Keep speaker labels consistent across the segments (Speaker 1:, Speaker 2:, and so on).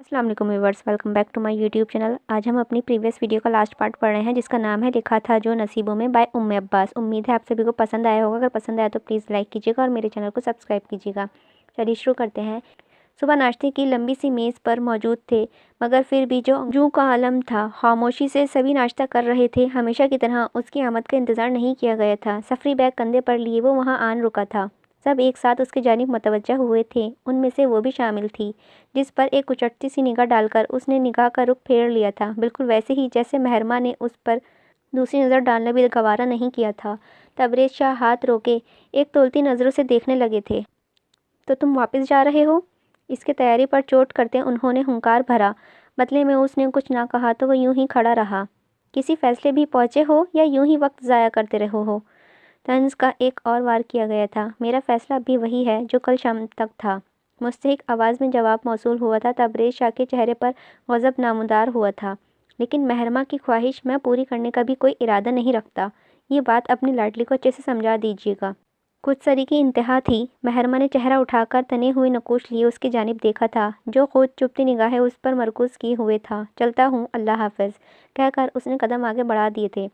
Speaker 1: السلام علیکم viewers, welcome back to my YouTube channel. آج ہم اپنی پریویس ویڈیو کا لاسٹ پارٹ پڑھ رہے ہیں جس کا نام ہے لکھا تھا جو نصیبوں میں بائی عباس۔ امید ہے آپ سبھی کو پسند آیا ہوگا۔ اگر پسند آیا تو پلیز لائک کیجیے گا اور میرے چینل کو سبسکرائب کیجیے گا۔ چلیے شروع کرتے ہیں۔ صبح ناشتے کی لمبی سی میز پر موجود تھے، مگر پھر بھی جو کا عالم تھا۔ خاموشی سے سبھی ناشتہ کر رہے تھے۔ ہمیشہ کی طرح اس کی آمد کا انتظار نہیں کیا گیا تھا۔ سفری بیگ کندھے پر لیے وہ وہاں آن رکا تھا۔ سب ایک ساتھ اس کی جانب متوجہ ہوئے تھے، ان میں سے وہ بھی شامل تھی، جس پر ایک اچٹتی سی نگاہ ڈال کر اس نے نگاہ کا رخ پھیر لیا تھا، بالکل ویسے ہی جیسے مہرماں نے اس پر دوسری نظر ڈالنا بھی گوارا نہیں کیا تھا۔ تبریز شاہ ہاتھ روکے ایک تولتی نظروں سے دیکھنے لگے تھے۔ تو تم واپس جا رہے ہو؟ اس کی تیاری پر چوٹ کرتے انہوں نے ہنکار بھرا۔ بدلے میں اس نے کچھ نہ کہا تو وہ یوں ہی کھڑا رہا۔ کسی فیصلے بھی پہنچے ہو یا یوں ہی وقت ضائع کرتے رہو ہو؟ طنز کا ایک اور وار کیا گیا تھا۔ میرا فیصلہ بھی وہی ہے جو کل شام تک تھا، مستحق آواز میں جواب موصول ہوا تھا۔ تبریز شاہ کے چہرے پر غضب نمودار ہوا تھا۔ لیکن مہرماں کی خواہش میں پوری کرنے کا بھی کوئی ارادہ نہیں رکھتا، یہ بات اپنی لاڈلی کو اچھے سے سمجھا دیجیے گا۔ خود سری کی انتہا تھی۔ مہرماں نے چہرہ اٹھا کر تنے ہوئے نقوش لیے اس کی جانب دیکھا تھا، جو خود چپتی نگاہیں اس پر مرکوز کیے ہوئے تھا۔ چلتا ہوں، اللہ حافظ کہہ کر اس نے قدم آگے بڑھا دیے تھے۔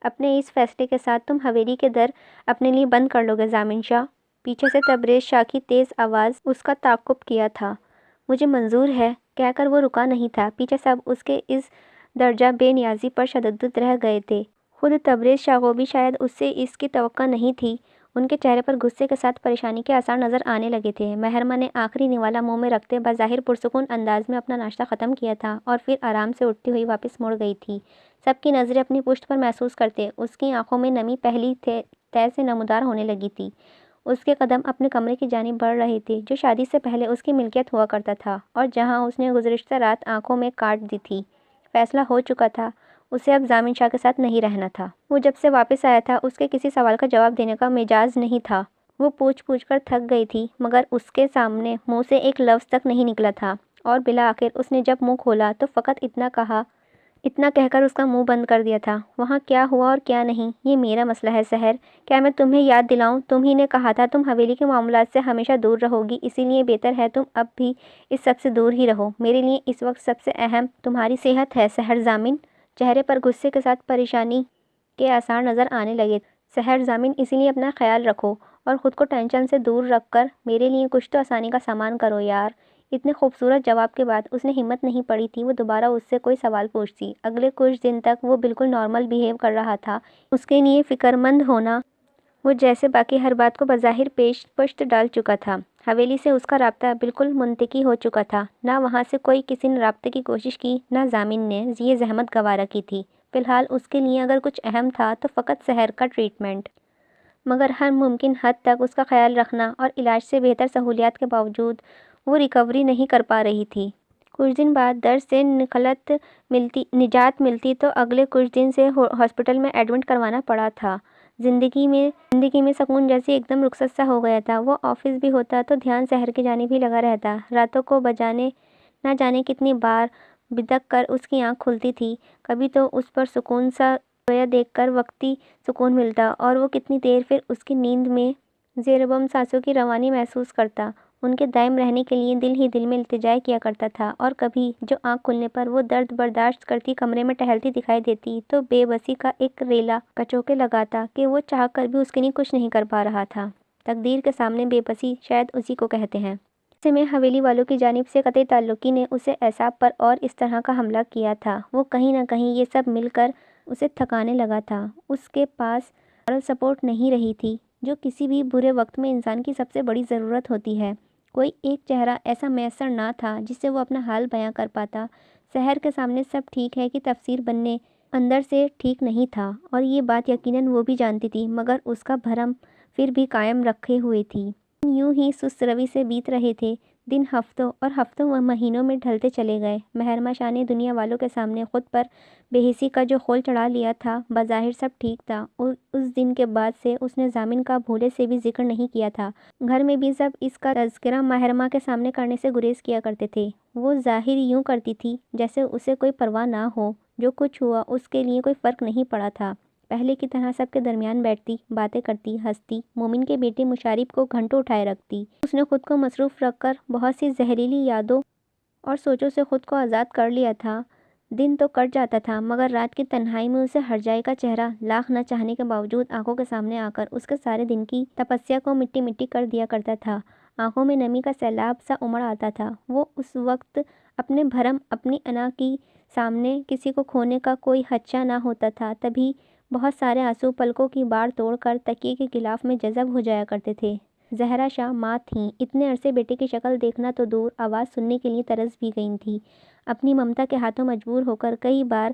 Speaker 1: اپنے اس فیصلے کے ساتھ تم حویلی کے در اپنے لیے بند کر لو گے ضامن شاہ؟ پیچھے سے تبریز شاہ کی تیز آواز اس کا تعاقب کیا تھا۔ مجھے منظور ہے کہہ کر وہ رکا نہیں تھا۔ پیچھے سب اس کے اس درجہ بے نیازی پر شدید رہ گئے تھے۔ خود تبریز شاہ کو بھی شاید اس سے اس کی توقع نہیں تھی۔ ان کے چہرے پر غصے کے ساتھ پریشانی کے آثار نظر آنے لگے تھے۔ مہرماں نے آخری نوالا منہ میں رکھتے بظاہر پرسکون انداز میں اپنا ناشتہ ختم کیا تھا اور پھر آرام سے اٹھتی ہوئی واپس مڑ گئی تھی، سب کی نظریں اپنی پشت پر محسوس کرتے۔ اس کی آنکھوں میں نمی پہلی طے سے نمودار ہونے لگی تھی۔ اس کے قدم اپنے کمرے کی جانب بڑھ رہے تھے، جو شادی سے پہلے اس کی ملکیت ہوا کرتا تھا اور جہاں اس نے گزشتہ رات آنکھوں میں کاٹ دی تھی۔ فیصلہ ہو چکا تھا، اسے اب ضامن شاہ کے ساتھ نہیں رہنا تھا۔ وہ جب سے واپس آیا تھا اس کے کسی سوال کا جواب دینے کا مجاز نہیں تھا۔ وہ پوچھ کر تھک گئی تھی، مگر اس کے سامنے منہ سے ایک لفظ تک نہیں نکلا تھا، اور بالآخر اس نے جب منہ کھولا تو فقط اتنا کہہ کر اس کا منہ بند کر دیا تھا، وہاں کیا ہوا اور کیا نہیں یہ میرا مسئلہ ہے سحر۔ کیا میں تمہیں یاد دلاؤں؟ تم ہی نے کہا تھا تم حویلی کے معاملات سے ہمیشہ دور رہو گی، اسی لیے بہتر ہے تم اب بھی اس سب سے دور ہی رہو۔ میرے لیے اس وقت سب سے اہم تمہاری صحت ہے سحر ضامن۔ چہرے پر غصے کے ساتھ پریشانی کے آثار نظر آنے لگے۔ سحر ضامن، اسی لیے اپنا خیال رکھو اور خود کو ٹینشن سے دور رکھ کر میرے لیے کچھ تو آسانی کا سامان کرو یار۔ اتنے خوبصورت جواب کے بعد اس نے ہمت نہیں پڑی تھی وہ دوبارہ اس سے کوئی سوال پوچھتی۔ اگلے کچھ دن تک وہ بالکل نارمل بیہیو کر رہا تھا۔ اس کے لیے فکرمند ہونا، وہ جیسے باقی ہر بات کو بظاہر پشت ڈال چکا تھا۔ حویلی سے اس کا رابطہ بالکل منطقی ہو چکا تھا، نہ وہاں سے کسی نے رابطے کی کوشش کی، نہ ضامن نے یہ زحمت گوارا کی تھی۔ فی الحال اس کے لیے اگر کچھ اہم تھا تو فقط سحر کا ٹریٹمنٹ، مگر ہر ممکن حد تک اس کا خیال رکھنا اور علاج سے بہتر سہولیات کے باوجود وہ ریکوری نہیں کر پا رہی تھی۔ کچھ دن بعد درد سے نجات ملتی تو اگلے کچھ دن سے ہاسپٹل میں ایڈمٹ کروانا پڑا تھا۔ زندگی میں سکون جیسی ایک دم رخصت سا ہو گیا تھا۔ وہ آفس بھی ہوتا تو دھیان سحر کی جانب ہی لگا رہتا۔ راتوں کو بجانے نہ جانے کتنی بار بدک کر اس کی آنکھ کھلتی تھی۔ کبھی تو اس پر سکون سا رویا دیکھ کر وقتی سکون ملتا اور وہ کتنی دیر پھر اس کی نیند میں زیر بم سانسوں کی روانی محسوس کرتا۔ ان کے دائم رہنے کے لیے دل ہی دل میں التجا کیا کرتا تھا، اور کبھی جو آنکھ کھلنے پر وہ درد برداشت کرتی کمرے میں ٹہلتی دکھائی دیتی تو بے بسی کا ایک ریلا کچوکے لگاتا کہ وہ چاہ کر بھی اس کے لیے کچھ نہیں کر پا رہا تھا۔ تقدیر کے سامنے بے بسی شاید اسی کو کہتے ہیں۔ ایسے میں حویلی والوں کی جانب سے قطعی تعلقی نے اسے اعصاب پر اور اس طرح کا حملہ کیا تھا۔ وہ کہیں نہ کہیں یہ سب مل کر اسے تھکانے لگا تھا۔ اس کے پاس مورل سپورٹ نہیں رہی تھی، جو کسی بھی برے وقت میں انسان کی سب سے بڑی ضرورت ہوتی ہے۔ کوئی ایک چہرہ ایسا میسر نہ تھا جس سے وہ اپنا حال بیاں کر پاتا۔ سحر کے سامنے سب ٹھیک ہے کی تفسیر بننے اندر سے ٹھیک نہیں تھا، اور یہ بات یقیناً وہ بھی جانتی تھی، مگر اس کا بھرم پھر بھی قائم رکھے ہوئے تھی۔ یوں ہی سست روی سے بیت رہے تھے دن، ہفتوں و مہینوں میں ڈھلتے چلے گئے۔ مہرماں شاہ نے دنیا والوں کے سامنے خود پر بے حسی کا جو خول چڑھا لیا تھا، بظاہر سب ٹھیک تھا۔ اس دن کے بعد سے اس نے ضامن کا بھولے سے بھی ذکر نہیں کیا تھا۔ گھر میں بھی سب اس کا تذکرہ مہرماں کے سامنے کرنے سے گریز کیا کرتے تھے۔ وہ ظاہر یوں کرتی تھی جیسے اسے کوئی پرواہ نہ ہو، جو کچھ ہوا اس کے لیے کوئی فرق نہیں پڑا تھا۔ پہلے کی طرح سب کے درمیان بیٹھتی، باتیں کرتی، ہنستی، مومن کے بیٹے مشارب کو گھنٹوں اٹھائے رکھتی۔ اس نے خود کو مصروف رکھ کر بہت سی زہریلی یادوں اور سوچوں سے خود کو آزاد کر لیا تھا۔ دن تو کٹ جاتا تھا مگر رات کی تنہائی میں اسے ہرجائی کا چہرہ لاکھ نہ چاہنے کے باوجود آنکھوں کے سامنے آ کر اس کے سارے دن کی تپسیا کو مٹی مٹی کر دیا کرتا تھا۔ آنکھوں میں نمی کا سیلاب سا امڑ آتا تھا۔ وہ اس وقت اپنے بھرم، اپنی انا کی سامنے کسی کو کھونے کا کوئی خدشہ نہ ہوتا تھا، تبھی بہت سارے آنسو پلکوں کی باڑ توڑ کر تکیے کے غلاف میں جذب ہو جایا کرتے تھے۔ زہرا شاہ ماں تھیں، اتنے عرصے بیٹے کی شکل دیکھنا تو دور، آواز سننے کے لیے ترس بھی گئی تھیں۔ اپنی ممتا کے ہاتھوں مجبور ہو کر کئی بار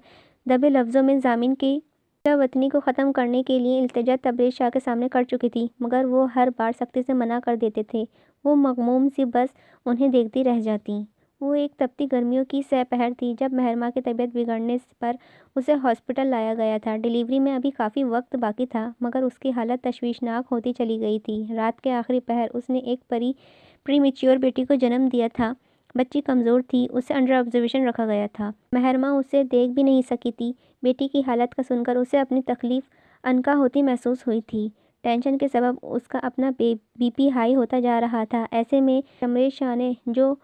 Speaker 1: دبے لفظوں میں ضامن کی وطنی کو ختم کرنے کے لیے التجا تبریز شاہ کے سامنے کر چکی تھی، مگر وہ ہر بار سختی سے منع کر دیتے تھے۔ وہ مغموم سی بس انہیں دیکھتی رہ جاتیں۔ وہ ایک تپتی گرمیوں کی سہ پہر تھی جب مہرماں کی طبیعت بگڑنے پر اسے ہاسپٹل لایا گیا تھا۔ ڈیلیوری میں ابھی کافی وقت باقی تھا مگر اس کی حالت تشویشناک ہوتی چلی گئی تھی۔ رات کے آخری پہر اس نے ایک پری میچیور بیٹی کو جنم دیا تھا۔ بچی کمزور تھی، اسے انڈر آبزرویشن رکھا گیا تھا۔ مہرماں اسے دیکھ بھی نہیں سکی تھی۔ بیٹی کی حالت کا سن کر اسے اپنی تکلیف عنقا ہوتی محسوس ہوئی تھی۔ ٹینشن کے سبب اس کا اپنا بی پی ہائی ہوتا جا رہا تھا۔ ایسے میں تبریز شاہ نے جو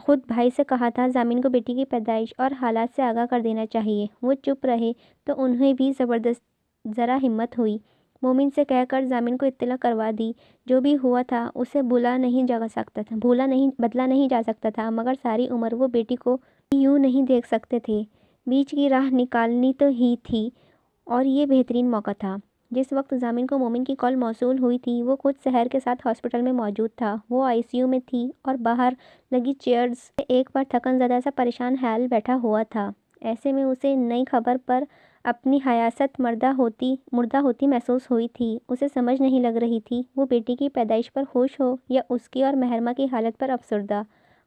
Speaker 1: خود بھائی سے کہا تھا ضامن کو بیٹی کی پیدائش اور حالات سے آگاہ کر دینا چاہیے، وہ چپ رہے تو انہیں بھی زبردست ذرا ہمت ہوئی۔ مومن سے کہہ کر ضامن کو اطلاع کروا دی۔ جو بھی ہوا تھا اسے بدلا نہیں جا سکتا تھا مگر ساری عمر وہ بیٹی کو یوں نہیں دیکھ سکتے تھے۔ بیچ کی راہ نکالنی تو ہی تھی اور یہ بہترین موقع تھا۔ جس وقت ضامن کو مومن کی کال موصول ہوئی تھی وہ خود سحر کے ساتھ ہاسپٹل میں موجود تھا۔ وہ آئی سی یو میں تھی اور باہر لگی چیئرز سے ایک بار تھکن زدہ سا پریشان حال بیٹھا ہوا تھا۔ ایسے میں اسے نئی خبر پر اپنی حیاست مردہ ہوتی محسوس ہوئی تھی۔ اسے سمجھ نہیں لگ رہی تھی وہ بیٹی کی پیدائش پر خوش ہو یا اس کی اور مہرماں کی حالت پر افسردہ۔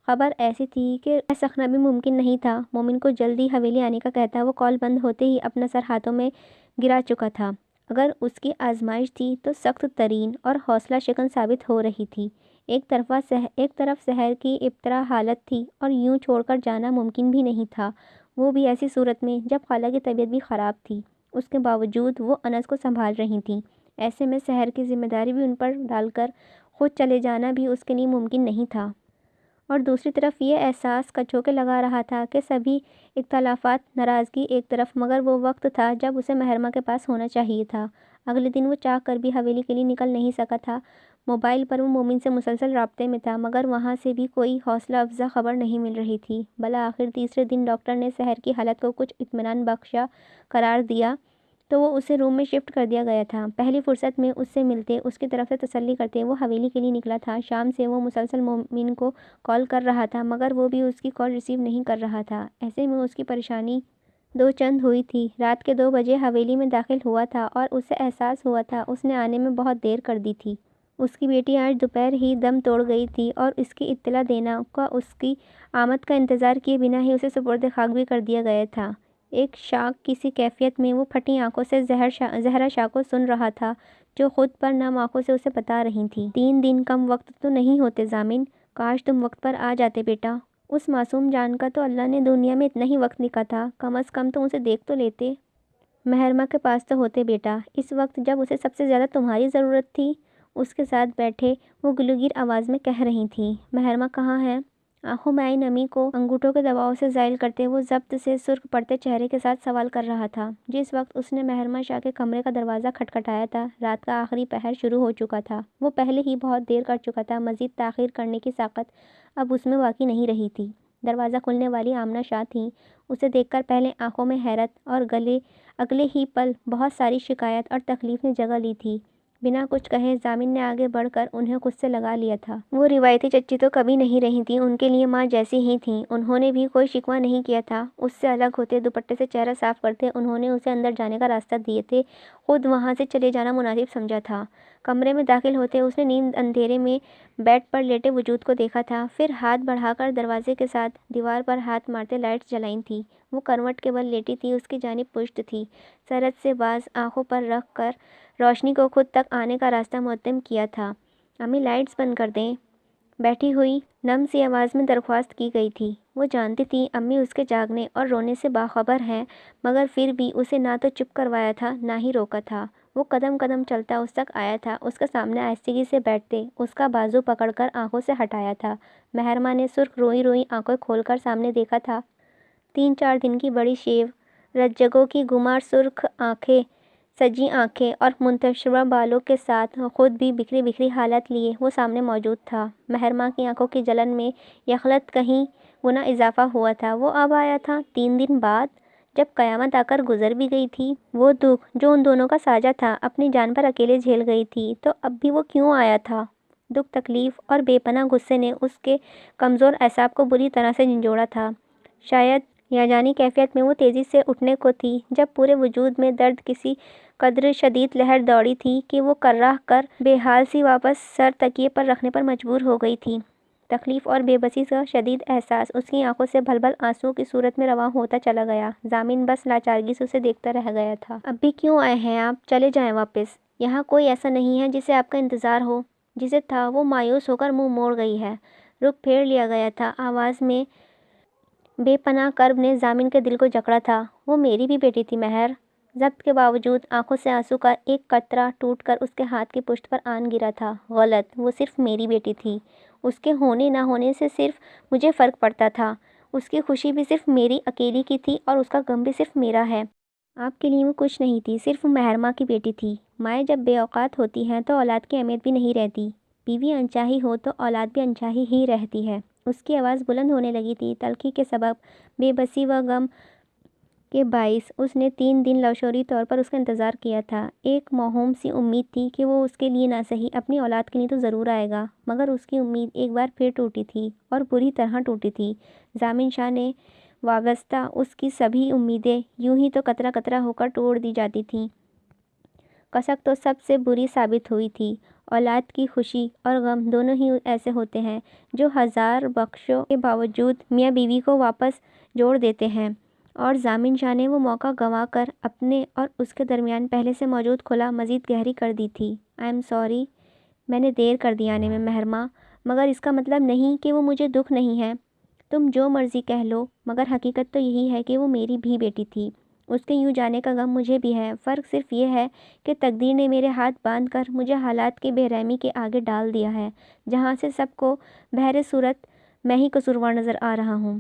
Speaker 1: خبر ایسی تھی کہ رہ سکنا بھی ممکن نہیں تھا۔ مومن کو جلد ہی حویلی آنے کا کہتا وہ کال بند ہوتے ہی اپنا سر ہاتھوں میں گرا چکا تھا۔ اگر اس کی آزمائش تھی تو سخت ترین اور حوصلہ شکن ثابت ہو رہی تھی۔ ایک طرف شہر کی ابترا حالت تھی اور یوں چھوڑ کر جانا ممکن بھی نہیں تھا، وہ بھی ایسی صورت میں جب خالہ کی طبیعت بھی خراب تھی۔ اس کے باوجود وہ انس کو سنبھال رہی تھیں۔ ایسے میں شہر کی ذمہ داری بھی ان پر ڈال کر خود چلے جانا بھی اس کے لیے ممکن نہیں تھا۔ اور دوسری طرف یہ احساس کچھوکے لگا رہا تھا کہ سبھی اختلافات، ناراضگی ایک طرف، مگر وہ وقت تھا جب اسے مہرماں کے پاس ہونا چاہیے تھا۔ اگلے دن وہ چاہ کر بھی حویلی کے لیے نکل نہیں سکا تھا۔ موبائل پر وہ مومن سے مسلسل رابطے میں تھا مگر وہاں سے بھی کوئی حوصلہ افزا خبر نہیں مل رہی تھی۔ بالآخر تیسرے دن ڈاکٹر نے شہر کی حالت کو کچھ اطمینان بخشا قرار دیا تو وہ اسے روم میں شفٹ کر دیا گیا تھا۔ پہلی فرصت میں اس سے ملتے، اس کی طرف سے تسلی کرتے وہ حویلی کے لیے نکلا تھا۔ شام سے وہ مسلسل مومن کو کال کر رہا تھا مگر وہ بھی اس کی کال ریسیو نہیں کر رہا تھا۔ ایسے میں اس کی پریشانی دو چند ہوئی تھی۔ رات کے 2 بجے حویلی میں داخل ہوا تھا اور اسے احساس ہوا تھا اس نے آنے میں بہت دیر کر دی تھی۔ اس کی بیٹی آج دوپہر ہی دم توڑ گئی تھی اور اس کی اطلاع دینا کا اس کی آمد کا انتظار کیے بنا ہی اسے سپرد خاک بھی کر دیا گیا تھا۔ ایک شاک کی سی کیفیت میں وہ پھٹی آنکھوں سے زہرا شاہ کو سن رہا تھا جو خود پر نم آنکھوں سے اسے بتا رہی تھی۔ 3 دن کم وقت تو نہیں ہوتے ضامن، کاش تم وقت پر آ جاتے بیٹا۔ اس معصوم جان کا تو اللہ نے دنیا میں اتنا ہی وقت لکھا تھا، کم از کم تم اسے دیکھ تو لیتے۔ مہرماں کے پاس تو ہوتے بیٹا، اس وقت جب اسے سب سے زیادہ تمہاری ضرورت تھی۔ اس کے ساتھ بیٹھے وہ گلوگیر آواز میں کہہ رہی تھیں۔ مہرماں کہاں ہے؟ آنکھوں میں آئی نمی کو انگوٹھوں کے دباؤ سے زائل کرتے وہ ضبط سے سرخ پڑتے چہرے کے ساتھ سوال کر رہا تھا۔ جس وقت اس نے مہرماں شاہ کے کمرے کا دروازہ کھٹکھٹایا تھا، رات کا آخری پہر شروع ہو چکا تھا۔ وہ پہلے ہی بہت دیر کر چکا تھا، مزید تاخیر کرنے کی طاقت اب اس میں باقی نہیں رہی تھی۔ دروازہ کھولنے والی آمنہ شاہ تھیں۔ اسے دیکھ کر پہلے آنکھوں میں حیرت اور اگلے ہی پل بہت ساری شکایت اور تکلیف نے جگہ لی تھی۔ بنا کچھ کہے ضامن نے آگے بڑھ کر انہیں خود سے لگا لیا تھا۔ وہ روایتی چچی تو کبھی نہیں رہی تھیں، ان کے لیے ماں جیسی ہی تھیں۔ انہوں نے بھی کوئی شکوہ نہیں کیا تھا۔ اس سے الگ ہوتے، دوپٹے سے چہرہ صاف کرتے انہوں نے اسے اندر جانے کا راستہ دیے تھے، خود وہاں سے چلے جانا مناسب سمجھا تھا۔ کمرے میں داخل ہوتے اس نے نیند اندھیرے میں بیڈ پر لیٹے وجود کو دیکھا تھا، پھر ہاتھ بڑھا کر دروازے کے ساتھ دیوار پر ہاتھ مارتے لائٹس جلائی تھیں۔ وہ کروٹ کے بل لیٹی تھی، اس کی جانب پشت تھی، سرحد سے باز آنکھوں پر رکھ کر روشنی کو خود تک آنے کا راستہ معطل کیا تھا۔ امی لائٹس بند کر دیں، بیٹھی ہوئی نم سی آواز میں درخواست کی گئی تھی۔ وہ جانتی تھی امی اس کے جاگنے اور رونے سے باخبر ہیں، مگر پھر بھی اسے نہ تو چپ کروایا تھا نہ ہی روکا تھا۔ وہ قدم قدم چلتا اس تک آیا تھا، اس کے سامنے آہستگی سے بیٹھتے اس کا بازو پکڑ کر آنکھوں سے ہٹایا تھا۔ مہرماں نے سرخ روئی روئی آنکھیں کھول کر سامنے دیکھا تھا۔ 3-4 دن کی بڑی شیو رجگوں کی گمار سرخ آنکھیں، سجی آنکھیں اور منتشرہ بالوں کے ساتھ خود بھی بکھری بکھری حالت لیے وہ سامنے موجود تھا۔ مہرماں کی آنکھوں کی جلن میں یخلط کہیں گنا اضافہ ہوا تھا۔ وہ اب آیا تھا 3 دن بعد، جب قیامت آ کر گزر بھی گئی تھی۔ وہ دکھ جو ان دونوں کا ساجھا تھا اپنی جان پر اکیلے جھیل گئی تھی، تو اب بھی وہ کیوں آیا تھا؟ دکھ، تکلیف اور بے پناہ غصے نے اس کے کمزور اعصاب کو بری طرح سے جھنجھوڑا تھا۔ شاید ہیجانی کیفیت میں وہ تیزی سے اٹھنے کو تھی، جب پورے وجود میں درد کسی قدر شدید لہر دوڑی تھی کہ وہ کرراہ کر بے حال سی واپس سر تکیے پر رکھنے پر مجبور ہو گئی تھی۔ تکلیف اور بے بسی کا شدید احساس اس کی آنکھوں سے بھل بھل آنسوؤں کی صورت میں رواں ہوتا چلا گیا۔ ضامن بس لاچارگی سے اسے دیکھتا رہ گیا تھا۔ اب بھی کیوں آئے ہیں آپ؟ چلے جائیں واپس۔ یہاں کوئی ایسا نہیں ہے جسے آپ کا انتظار ہو۔ جسے تھا وہ مایوس ہو کر منہ موڑ گئی ہے۔ رخ پھیر لیا گیا تھا۔ آواز میں بے پناہ کرب نے ضامن کے دل کو جکڑا تھا۔ وہ میری بھی بیٹی تھی مہر۔ ضبط کے باوجود آنکھوں سے آنسو کا ایک قطرہ ٹوٹ کر اس کے ہاتھ کی پشت پر آن گرا تھا۔ غلط، وہ صرف میری بیٹی تھی۔ اس کے ہونے نہ ہونے سے صرف مجھے فرق پڑتا تھا۔ اس کی خوشی بھی صرف میری اکیلی کی تھی اور اس کا غم بھی صرف میرا ہے۔ آپ کے لیے وہ کچھ نہیں تھی، صرف مہرماں کی بیٹی تھی۔ مائیں جب بے اوقات ہوتی ہیں تو اولاد کی اہمیت بھی نہیں رہتی۔ بیوی انچاہی ہو تو اولاد بھی انچاہی ہی رہتی ہے۔ اس کی آواز بلند ہونے لگی تھی۔ تلخی کے سبب، بے بسی و غم کے باعث اس نے 3 دن لاشعوری طور پر اس کا انتظار کیا تھا۔ ایک موہوم سی امید تھی کہ وہ اس کے لیے نہ سہی اپنی اولاد کے لیے تو ضرور آئے گا، مگر اس کی امید ایک بار پھر ٹوٹی تھی اور بری طرح ٹوٹی تھی۔ ضامن شاہ نے وابستہ اس کی سبھی امیدیں یوں ہی تو قطرہ قطرہ ہو کر توڑ دی جاتی تھیں۔ کسک تو سب سے بری ثابت ہوئی تھی۔ اولاد کی خوشی اور غم دونوں ہی ایسے ہوتے ہیں جو ہزار بخشوں کے باوجود میاں بیوی کو واپس جوڑ دیتے ہیں، اور ضامن شاہ نے وہ موقع گنوا کر اپنے اور اس کے درمیان پہلے سے موجود خلا مزید گہری کر دی تھی۔ آئی ایم سوری، میں نے دیر کر دی آنے میں مہرماں، مگر اس کا مطلب نہیں کہ وہ مجھے دکھ نہیں ہے۔ تم جو مرضی کہہ لو، مگر حقیقت تو یہی ہے کہ وہ میری بھی بیٹی تھی۔ اس کے یوں جانے کا غم مجھے بھی ہے۔ فرق صرف یہ ہے کہ تقدیر نے میرے ہاتھ باندھ کر مجھے حالات کی بے رحمی کے آگے ڈال دیا ہے، جہاں سے سب کو بہر صورت میں ہی قصوروار نظر آ رہا ہوں۔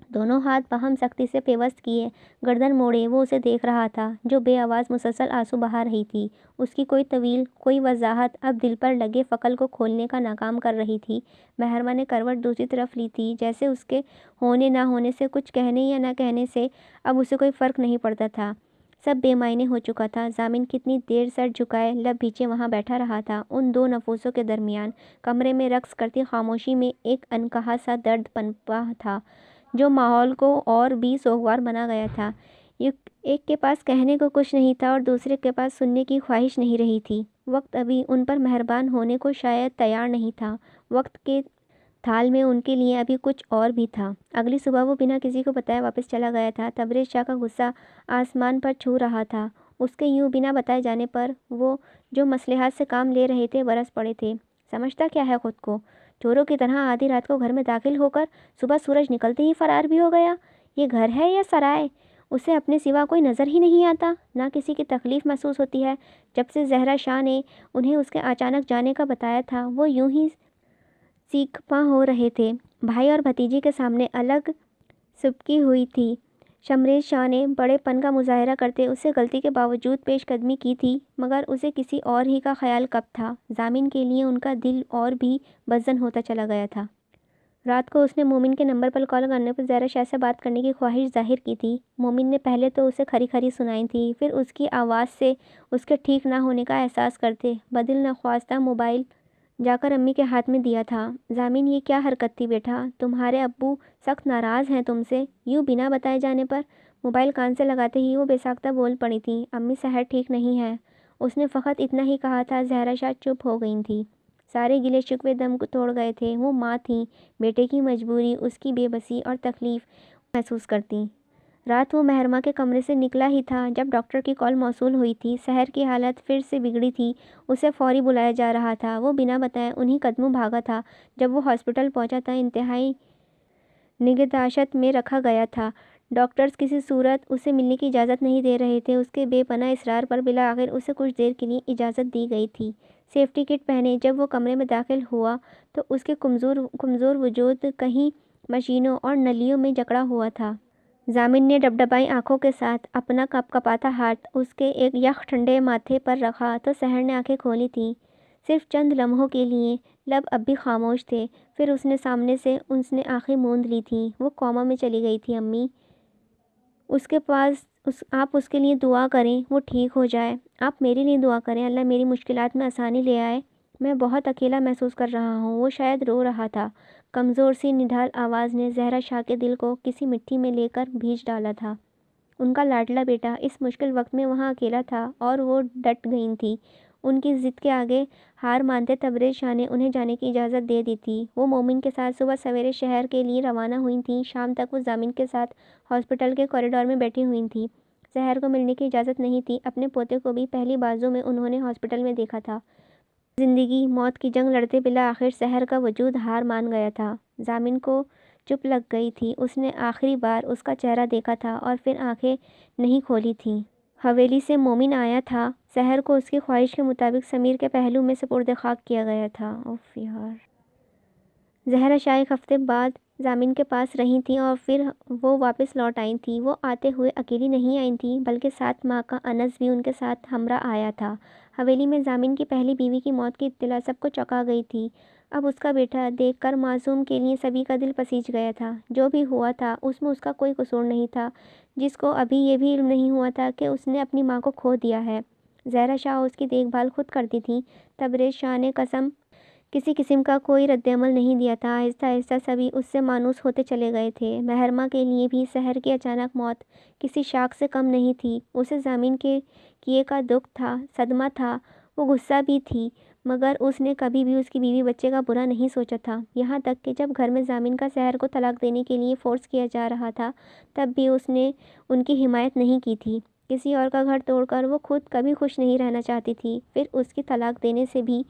Speaker 1: دونوں ہاتھ باہم سختی سے پیوست کیے، گردن موڑے وہ اسے دیکھ رہا تھا، جو بے آواز مسلسل آنسو بہا رہی تھی۔ اس کی کوئی طویل، کوئی وضاحت اب دل پر لگے فقل کو کھولنے کا ناکام کر رہی تھی۔ مہرماں نے کروٹ دوسری طرف لی تھی، جیسے اس کے ہونے نہ ہونے سے، کچھ کہنے یا نہ کہنے سے اب اسے کوئی فرق نہیں پڑتا تھا۔ سب بے معنی ہو چکا تھا۔ ضامن کتنی دیر سر جھکائے لب بھیچے وہاں بیٹھا رہا تھا۔ ان دو نفوسوں کے درمیان کمرے میں رقص کرتی خاموشی میں ایک انکہا سا درد پنپا تھا، جو ماحول کو اور بھی سوگوار بنا گیا تھا۔ ایک کے پاس کہنے کو کچھ نہیں تھا اور دوسرے کے پاس سننے کی خواہش نہیں رہی تھی۔ وقت ابھی ان پر مہربان ہونے کو شاید تیار نہیں تھا۔ وقت کے تھال میں ان کے لیے ابھی کچھ اور بھی تھا۔ اگلی صبح وہ بنا کسی کو بتائے واپس چلا گیا تھا۔ تبریز شاہ کا غصہ آسمان پر چھو رہا تھا۔ اس کے یوں بنا بتائے جانے پر وہ جو مصلحت سے کام لے رہے تھے برس پڑے تھے۔ سمجھتا کیا ہے خود کو؟ چوروں کی طرح آدھی رات کو گھر میں داخل ہو کر صبح سورج نکلتے ہی فرار بھی ہو گیا۔ یہ گھر ہے یا سرائے؟ اسے اپنے سوا کوئی نظر ہی نہیں آتا، نہ کسی کی تکلیف محسوس ہوتی ہے۔ جب سے زہرہ شاہ نے انہیں اس کے اچانک جانے کا بتایا تھا، وہ یوں ہی سیکھپاں ہو رہے تھے۔ بھائی اور بھتیجی کے سامنے الگ سبکی ہوئی تھی۔ شمریز شاہ نے بڑے پن کا مظاہرہ کرتے اسے غلطی کے باوجود پیش قدمی کی تھی، مگر اسے کسی اور ہی کا خیال کب تھا؟ ضامن کے لیے ان کا دل اور بھی بدظن ہوتا چلا گیا تھا۔ رات کو اس نے مومن کے نمبر پر کال کرنے پر زہرہ شاہ سے بات کرنے کی خواہش ظاہر کی تھی۔ مومن نے پہلے تو اسے کھری کھری سنائی تھی، پھر اس کی آواز سے اس کے ٹھیک نہ ہونے کا احساس کرتے بدل نخواستہ موبائل جا کر امی کے ہاتھ میں دیا تھا۔ ضامن، یہ کیا حرکت تھی بیٹا؟ تمہارے ابو سخت ناراض ہیں تم سے؟ یوں بنا بتائے جانے پر؟ موبائل کان سے لگاتے ہی وہ بے ساختہ بول پڑی تھیں، امی صحت ٹھیک نہیں ہے۔ اس نے فقط اتنا ہی کہا تھا۔ زہرہ شاہ چپ ہو گئی تھیں۔ سارے گلے شکوے دم توڑ گئے تھے۔ وہ ماں تھیں، بیٹے کی مجبوری، اس کی بے بسی اور تکلیف محسوس کرتیں۔ رات وہ مہرماں کے کمرے سے نکلا ہی تھا جب ڈاکٹر کی کال موصول ہوئی تھی۔ سحر کی حالت پھر سے بگڑی تھی، اسے فوری بلایا جا رہا تھا۔ وہ بنا بتائے انہی قدموں بھاگا تھا۔ جب وہ ہاسپٹل پہنچا تو انتہائی نگہداشت میں رکھا گیا تھا۔ ڈاکٹرز کسی صورت اسے ملنے کی اجازت نہیں دے رہے تھے۔ اس کے بے پناہ اصرار پر بالآخر اسے کچھ دیر کے لیے اجازت دی گئی تھی۔ سیفٹی کٹ پہنے جب وہ کمرے میں داخل ہوا تو اس کے کمزور وجود کہیں مشینوں اور نلیوں میں جکڑا ہوا تھا۔ ضامن نے ڈبڈبائی آنکھوں کے ساتھ اپنا کپکپاتا ہاتھ اس کے ایک یخ ٹھنڈے ماتھے پر رکھا تو سحر نے آنکھیں کھولی تھیں، صرف چند لمحوں کے لیے۔ لب اب بھی خاموش تھے۔ پھر اس نے سامنے سے اس نے آنکھیں موند لی تھیں۔ وہ کوما میں چلی گئی تھی۔ امی اس کے پاس آپ اس کے لیے دعا کریں، وہ ٹھیک ہو جائے۔ آپ میرے لیے دعا کریں، اللہ میری مشکلات میں آسانی لے آئے۔ میں بہت اکیلا محسوس کر رہا ہوں۔ وہ شاید رو رہا تھا۔ کمزور سی نڈھال آواز نے زہرا شاہ کے دل کو کسی مٹھی میں لے کر بھیج ڈالا تھا۔ ان کا لاڈلا بیٹا اس مشکل وقت میں وہاں اکیلا تھا اور وہ ڈٹ گئی تھی۔ ان کی ضد کے آگے ہار مانتے تبریز شاہ نے انہیں جانے کی اجازت دے دی تھی۔ وہ مومن کے ساتھ صبح سویرے شہر کے لیے روانہ ہوئی تھیں۔ شام تک وہ ضامن کے ساتھ ہاسپٹل کے کوریڈور میں بیٹھی ہوئی تھیں۔ سحر کو ملنے کی اجازت نہیں تھی۔ اپنے پوتے کو بھی پہلی بازوں میں انہوں نے ہاسپٹل میں دیکھا تھا۔ زندگی موت کی جنگ لڑتے بالآخر سحر کا وجود ہار مان گیا تھا۔ ضامن کو چپ لگ گئی تھی۔ اس نے آخری بار اس کا چہرہ دیکھا تھا اور پھر آنکھیں نہیں کھولی تھیں۔ حویلی سے مومن آیا تھا۔ سحر کو اس کی خواہش کے مطابق سمیر کے پہلو میں سپرد خاک کیا گیا تھا۔ زہرا شاہ ایک ہفتے بعد ضامن کے پاس رہی تھیں اور پھر وہ واپس لوٹ آئی تھیں۔ وہ آتے ہوئے اکیلی نہیں آئی تھیں بلکہ 7 ماہ کا انس بھی ان کے ساتھ ہمراہ آیا تھا۔ حویلی میں ضامن کی پہلی بیوی کی موت کی اطلاع سب کو چونکا گئی تھی۔ اب اس کا بیٹا دیکھ کر معصوم کے لیے سبھی کا دل پسیج گیا تھا۔ جو بھی ہوا تھا اس میں اس کا کوئی قصور نہیں تھا، جس کو ابھی یہ بھی علم نہیں ہوا تھا کہ اس نے اپنی ماں کو کھو دیا ہے۔ زہرا شاہ اس کی دیکھ بھال خود کرتی تھیں۔ تبریز شاہ نے کسی قسم کا کوئی رد عمل نہیں دیا تھا۔ آہستہ آہستہ سبھی اس سے مانوس ہوتے چلے گئے تھے۔ مہرمہ کے لیے بھی سحر کی اچانک موت کسی شاک سے کم نہیں تھی۔ اسے ضامن کے کیے کا دکھ تھا، صدمہ تھا، وہ غصہ بھی تھی، مگر اس نے کبھی بھی اس کی بیوی بچے کا برا نہیں سوچا تھا۔ یہاں تک کہ جب گھر میں ضامن کا سحر کو طلاق دینے کے لیے فورس کیا جا رہا تھا تب بھی اس نے ان کی حمایت نہیں کی تھی۔ کسی اور کا گھر توڑ کر وہ خود کبھی خوش نہیں رہنا چاہتی تھی۔ پھر اس کی طلاق دینے سے بھی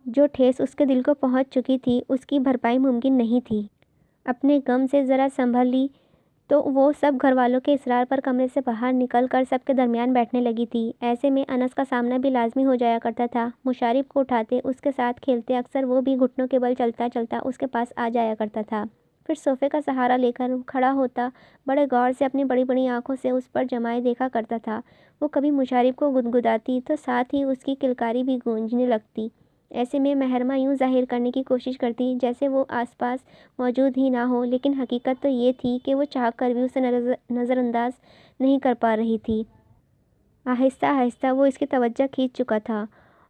Speaker 1: جو ٹھیس اس کے دل کو پہنچ چکی تھی اس کی بھرپائی ممکن نہیں تھی۔ اپنے غم سے ذرا سنبھل لی تو وہ سب گھر والوں کے اصرار پر کمرے سے باہر نکل کر سب کے درمیان بیٹھنے لگی تھی۔ ایسے میں انس کا سامنا بھی لازمی ہو جایا کرتا تھا۔ مشارف کو اٹھاتے، اس کے ساتھ کھیلتے، اکثر وہ بھی گھٹنوں کے بل چلتا چلتا اس کے پاس آ جایا کرتا تھا۔ پھر صوفے کا سہارا لے کر کھڑا ہوتا، بڑے غور سے اپنی بڑی بڑی آنکھوں سے اس پر جمائے دیکھا کرتا تھا۔ وہ کبھی مشارف کو گدگداتی تو ساتھ ہی اس کی کلکاری بھی گونجنے لگتی۔ ایسے میں مہرمہ یوں ظاہر کرنے کی کوشش کرتی جیسے وہ آس پاس موجود ہی نہ ہو، لیکن حقیقت تو یہ تھی کہ وہ چاہ کر بھی اسے نظر انداز نہیں کر پا رہی تھی۔ آہستہ آہستہ وہ اس کی توجہ کھینچ چکا تھا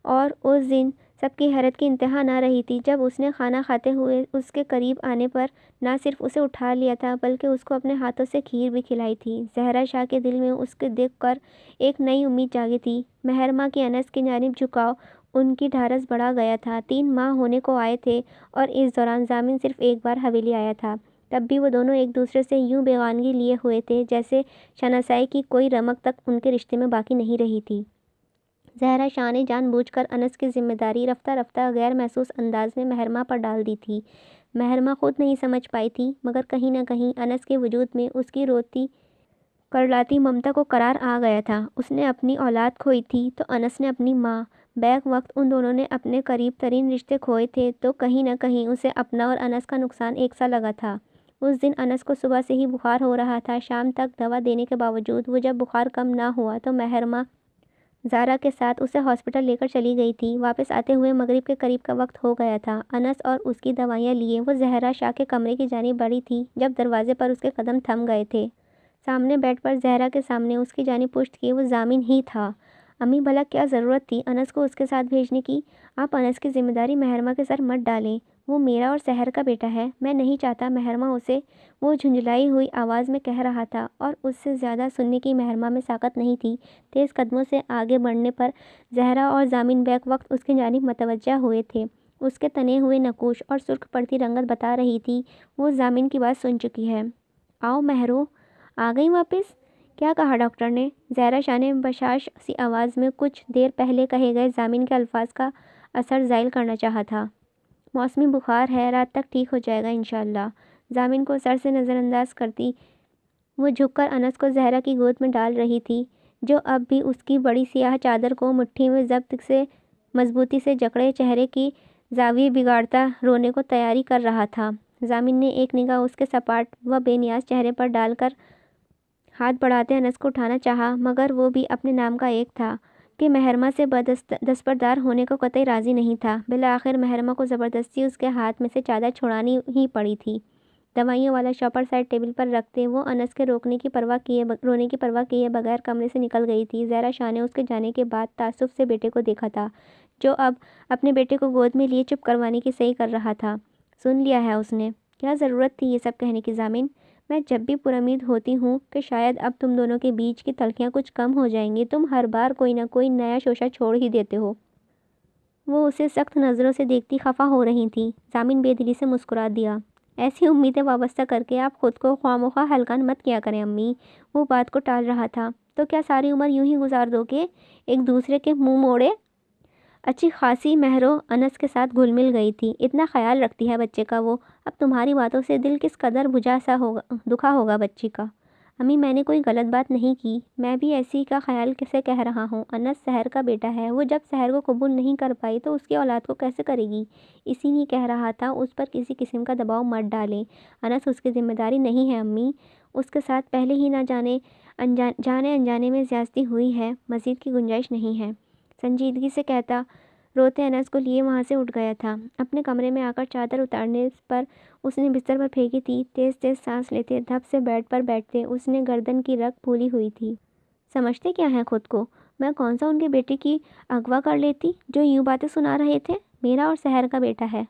Speaker 1: اور اس دن سب کی حیرت کی انتہا نہ رہی تھی جب اس نے کھانا کھاتے ہوئے اس کے قریب آنے پر نہ صرف اسے اٹھا لیا تھا بلکہ اس کو اپنے ہاتھوں سے کھیر بھی کھلائی تھی۔ زہرا شاہ کے دل میں اس کے دیکھ کر ایک نئی امید جاگی تھی۔ مہرمہ کی انس کی جانب جھکاؤ ان کی ڈھارس بڑھا گیا تھا۔ 3 ماہ ہونے کو آئے تھے اور اس دوران ضامن صرف ایک بار حویلی آیا تھا۔ تب بھی وہ دونوں ایک دوسرے سے یوں بیگانگی لیے ہوئے تھے جیسے شناسائی کی کوئی رمق تک ان کے رشتے میں باقی نہیں رہی تھی۔ زہرا شاہ نے جان بوجھ کر انس کی ذمہ داری رفتہ رفتہ غیر محسوس انداز میں مہرمہ پر ڈال دی تھی۔ مہرمہ خود نہیں سمجھ پائی تھی مگر کہیں نہ کہیں انس کے وجود میں اس کی روتی کرلاتی ممتا کو قرار آ گیا تھا۔ اس نے اپنی اولاد کھوئی تھی تو انس نے اپنی ماں۔ بیک وقت ان دونوں نے اپنے قریب ترین رشتے کھوئے تھے تو کہیں نہ کہیں اسے اپنا اور انس کا نقصان ایک سا لگا تھا۔ اس دن انس کو صبح سے ہی بخار ہو رہا تھا۔ شام تک دوا دینے کے باوجود وہ جب بخار کم نہ ہوا تو مہرمہ زارا کے ساتھ اسے ہاسپٹل لے کر چلی گئی تھی۔ واپس آتے ہوئے مغرب کے قریب کا وقت ہو گیا تھا۔ انس اور اس کی دوائیاں لیے وہ زہرا شاہ کے کمرے کی جانب بڑھی تھی جب دروازے پر اس کے قدم تھم گئے تھے۔ سامنے بیڈ پر زہرا کے سامنے اس کی جانب پشت کیے وہ ضامن ہی تھا۔ امی بھلا کیا ضرورت تھی انس کو اس کے ساتھ بھیجنے کی؟ آپ انس کی ذمہ داری مہرمہ کے سر مت ڈالیں، وہ میرا اور سحر کا بیٹا ہے، میں نہیں چاہتا مہرمہ اسے، وہ جھنجھلائی ہوئی آواز میں کہہ رہا تھا اور اس سے زیادہ سننے کی مہرمہ میں طاقت نہیں تھی۔ تیز قدموں سے آگے بڑھنے پر زہرا اور ضامن بیک وقت اس کی جانب متوجہ ہوئے تھے۔ اس کے تنے ہوئے نقوش اور سرخ پڑتی رنگت بتا رہی تھی وہ ضامن کی بات سن چکی ہے۔ آؤ مہرو، آ گئی واپس؟ کیا کہا ڈاکٹر نے؟ زہرا شاہ نے بشاش سی آواز میں کچھ دیر پہلے کہے گئے ضامن کے الفاظ کا اثر زائل کرنا چاہا تھا۔ موسمی بخار ہے، رات تک ٹھیک ہو جائے گا انشاءاللہ۔ ضامن کو سر سے نظر انداز کرتی وہ جھک کر انس کو زہرا کی گود میں ڈال رہی تھی، جو اب بھی اس کی بڑی سیاہ چادر کو مٹھی میں ضبط سے مضبوطی سے جکڑے چہرے کی زاویے بگاڑتا رونے کو تیاری کر رہا تھا۔ ضامن نے ایک نگاہ اس کے سپاٹ و بے نیاز چہرے پر ڈال کر ہاتھ بڑھاتے انس کو اٹھانا چاہا، مگر وہ بھی اپنے نام کا ایک تھا کہ محرمہ سے دستبردار ہونے کو قطعی راضی نہیں تھا۔ بالآخر محرمہ کو زبردستی اس کے ہاتھ میں سے چادر چھڑانی ہی پڑی تھی۔ دوائیوں والا شاپر سیٹ ٹیبل پر رکھتے وہ انس کے رونے کی پرواہ کیے بغیر کمرے سے نکل گئی تھی۔ زہرا شاہ نے اس کے جانے کے بعد تعصب سے بیٹے کو دیکھا تھا، جو اب اپنے بیٹے کو گود میں لیے چپ کروانے کی صحیح کر رہا تھا۔ سن لیا ہے اس نے؟ کیا ضرورت تھی یہ سب کہنے کی ضامن؟ میں جب بھی پرامید ہوتی ہوں کہ شاید اب تم دونوں کے بیچ کی تلخیاں کچھ کم ہو جائیں گی، تم ہر بار کوئی نہ کوئی نیا شوشہ چھوڑ ہی دیتے ہو۔ وہ اسے سخت نظروں سے دیکھتی خفا ہو رہی تھی۔ ضامن بے دلی سے مسکرا دیا۔ ایسی امیدیں وابستہ کر کے آپ خود کو خواہ مخواہ ہلکا مت کیا کریں امی۔ وہ بات کو ٹال رہا تھا۔ تو کیا ساری عمر یوں ہی گزار دو گے، ایک دوسرے کے منہ موڑے؟ اچھی خاصی مہرو انس کے ساتھ گھل مل گئی تھی۔ اتنا خیال رکھتی ہے بچے کا وہ، اب تمہاری باتوں سے دل کس قدر دکھا ہوگا بچی کا۔ امی میں نے کوئی غلط بات نہیں کی، میں بھی ایسی کا خیال کیسے کہہ رہا ہوں۔ انس سحر کا بیٹا ہے، وہ جب سحر کو قبول نہیں کر پائی تو اس کی اولاد کو کیسے کرے گی؟ اسی لیے کہہ رہا تھا اس پر کسی قسم کا دباؤ مت ڈالیں۔ انس اس کی ذمہ داری نہیں ہے امی، اس کے ساتھ پہلے ہی نہ جانے انجانے میں زیادتی ہوئی ہے، مزید کی گنجائش نہیں ہے۔ سنجیدگی سے کہتا روتے انس کو لیے وہاں سے اٹھ گیا تھا۔ اپنے کمرے میں آ کر چادر اتارنے پر اس نے بستر پر پھینکی تھی۔ تیز تیز سانس لیتے دھپ سے بیڈ پر بیٹھتے اس نے گردن کی رگ پھولی ہوئی تھی۔ سمجھتے کیا ہیں خود کو؟ میں کون سا ان کے بیٹے کی اغوا کر لیتی جو یوں باتیں سنا رہے تھے؟ میرا اور سحر کا بیٹا ہے۔